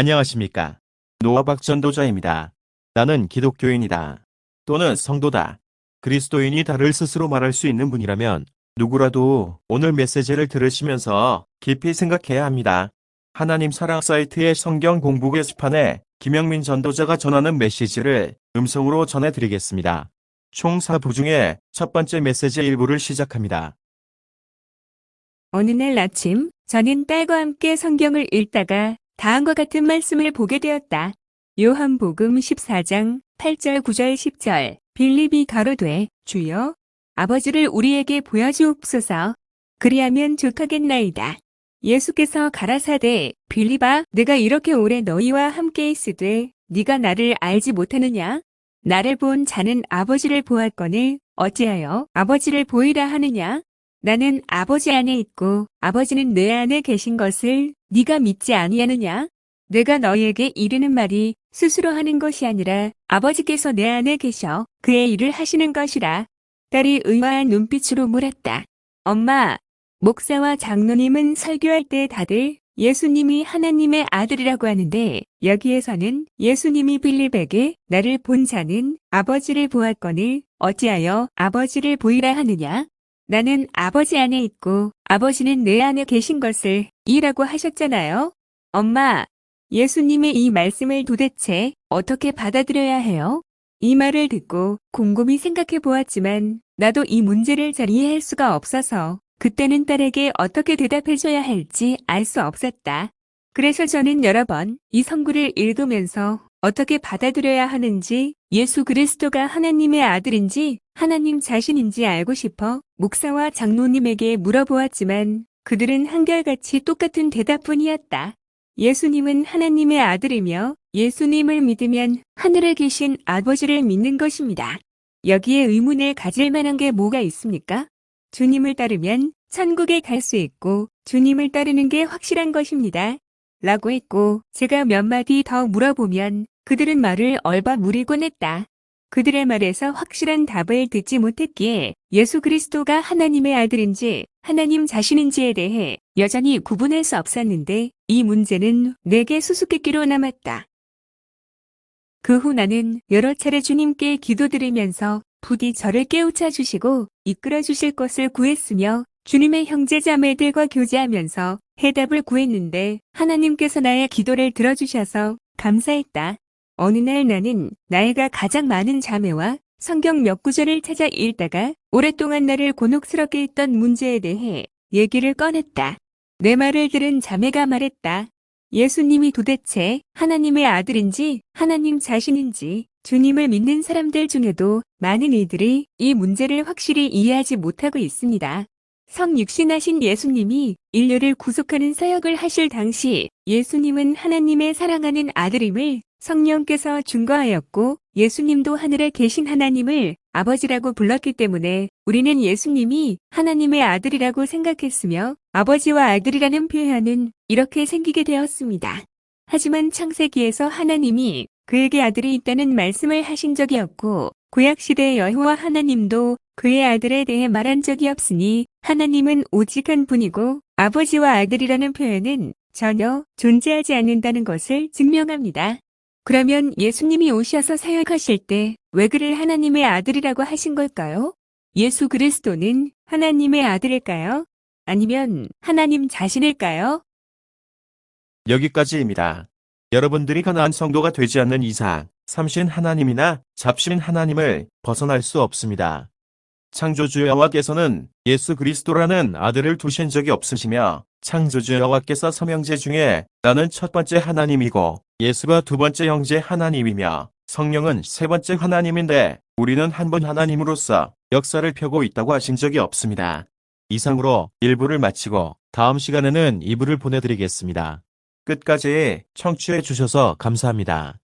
안녕하십니까. 노아박 전도자입니다. 나는 기독교인이다. 또는 성도다. 그리스도인이 다를 스스로 말할 수 있는 분이라면 누구라도 오늘 메시지를 들으시면서 깊이 생각해야 합니다. 하나님 사랑 사이트의 성경 공부 게시판에 김영민 전도자가 전하는 메시지를 음성으로 전해드리겠습니다. 총 4부 중에 첫 번째 메시지 일부를 시작합니다. 어느 날 아침, 저는 딸과 함께 성경을 읽다가 다음과 같은 말씀을 보게 되었다. 요한복음 14장 8절 9절 10절. 빌립이 가로되 주여 아버지를 우리에게 보여주옵소서. 그리하면 족하겠나이다. 예수께서 가라사대 빌립아 내가 이렇게 오래 너희와 함께 있으되 네가 나를 알지 못하느냐? 나를 본 자는 아버지를 보았거늘 어찌하여 아버지를 보이라 하느냐? 나는 아버지 안에 있고 아버지는 내 안에 계신 것을 네가 믿지 아니하느냐? 내가 너희에게 이르는 말이 스스로 하는 것이 아니라 아버지께서 내 안에 계셔 그의 일을 하시는 것이라. 딸이 의아한 눈빛으로 물었다. 엄마, 목사와 장로님은 설교할 때 다들 예수님이 하나님의 아들이라고 하는데 여기에서는 예수님이 빌립에게 나를 본 자는 아버지를 보았거늘 어찌하여 아버지를 보이라 하느냐? 나는 아버지 안에 있고 아버지는 내 안에 계신 것을 이라고 하셨잖아요. 엄마, 예수님의 이 말씀을 도대체 어떻게 받아들여야 해요? 이 말을 듣고 곰곰이 생각해 보았지만 나도 이 문제를 잘 이해할 수가 없어서 그때는 딸에게 어떻게 대답해줘야 할지 알 수 없었다. 그래서 저는 여러 번 이 성구를 읽으면서 어떻게 받아들여야 하는지 예수 그리스도가 하나님의 아들인지 하나님 자신인지 알고 싶어 목사와 장로님에게 물어보았지만 그들은 한결같이 똑같은 대답뿐이었다. 예수님은 하나님의 아들이며 예수님을 믿으면 하늘에 계신 아버지를 믿는 것입니다. 여기에 의문을 가질 만한 게 뭐가 있습니까? 주님을 따르면 천국에 갈 수 있고 주님을 따르는 게 확실한 것입니다. 라고 했고 제가 몇 마디 더 물어보면 그들은 말을 얼버무리곤 했다. 그들의 말에서 확실한 답을 듣지 못했기에 예수 그리스도가 하나님의 아들인지 하나님 자신인지에 대해 여전히 구분할 수 없었는데 이 문제는 내게 수수께끼로 남았다. 그 후 나는 여러 차례 주님께 기도드리면서 부디 저를 깨우쳐 주시고 이끌어 주실 것을 구했으며 주님의 형제자매들과 교제하면서 해답을 구했는데 하나님께서 나의 기도를 들어주셔서 감사했다. 어느 날 나는 나이가 가장 많은 자매와 성경 몇 구절을 찾아 읽다가 오랫동안 나를 곤혹스럽게 했던 문제에 대해 얘기를 꺼냈다. 내 말을 들은 자매가 말했다. 예수님이 도대체 하나님의 아들인지 하나님 자신인지 주님을 믿는 사람들 중에도 많은 이들이 이 문제를 확실히 이해하지 못하고 있습니다. 성육신하신 예수님이 인류를 구속하는 사역을 하실 당시 예수님은 하나님의 사랑하는 아들임을 성령께서 증거하였고 예수님도 하늘에 계신 하나님을 아버지라고 불렀기 때문에 우리는 예수님이 하나님의 아들이라고 생각했으며 아버지와 아들이라는 표현은 이렇게 생기게 되었습니다. 하지만 창세기에서 하나님이 그에게 아들이 있다는 말씀을 하신 적이 없고 구약시대의 여호와 하나님도 그의 아들에 대해 말한 적이 없으니 하나님은 오직 한 분이고 아버지와 아들이라는 표현은 전혀 존재하지 않는다는 것을 증명합니다. 그러면 예수님이 오셔서 사역하실 때 왜 그를 하나님의 아들이라고 하신 걸까요? 예수 그리스도는 하나님의 아들일까요? 아니면 하나님 자신일까요? 여기까지입니다. 여러분들이 가나안 성도가 되지 않는 이상 삼신 하나님이나 잡신 하나님을 벗어날 수 없습니다. 창조주 여호와께서는 예수 그리스도라는 아들을 두신 적이 없으시며 창조주 여호와께서 삼형제 중에 나는 첫 번째 하나님이고 예수가 두 번째 형제 하나님이며 성령은 세 번째 하나님인데 우리는 한 분 하나님으로서 역사를 펴고 있다고 하신 적이 없습니다. 이상으로 1부를 마치고 다음 시간에는 2부를 보내드리겠습니다. 끝까지 청취해 주셔서 감사합니다.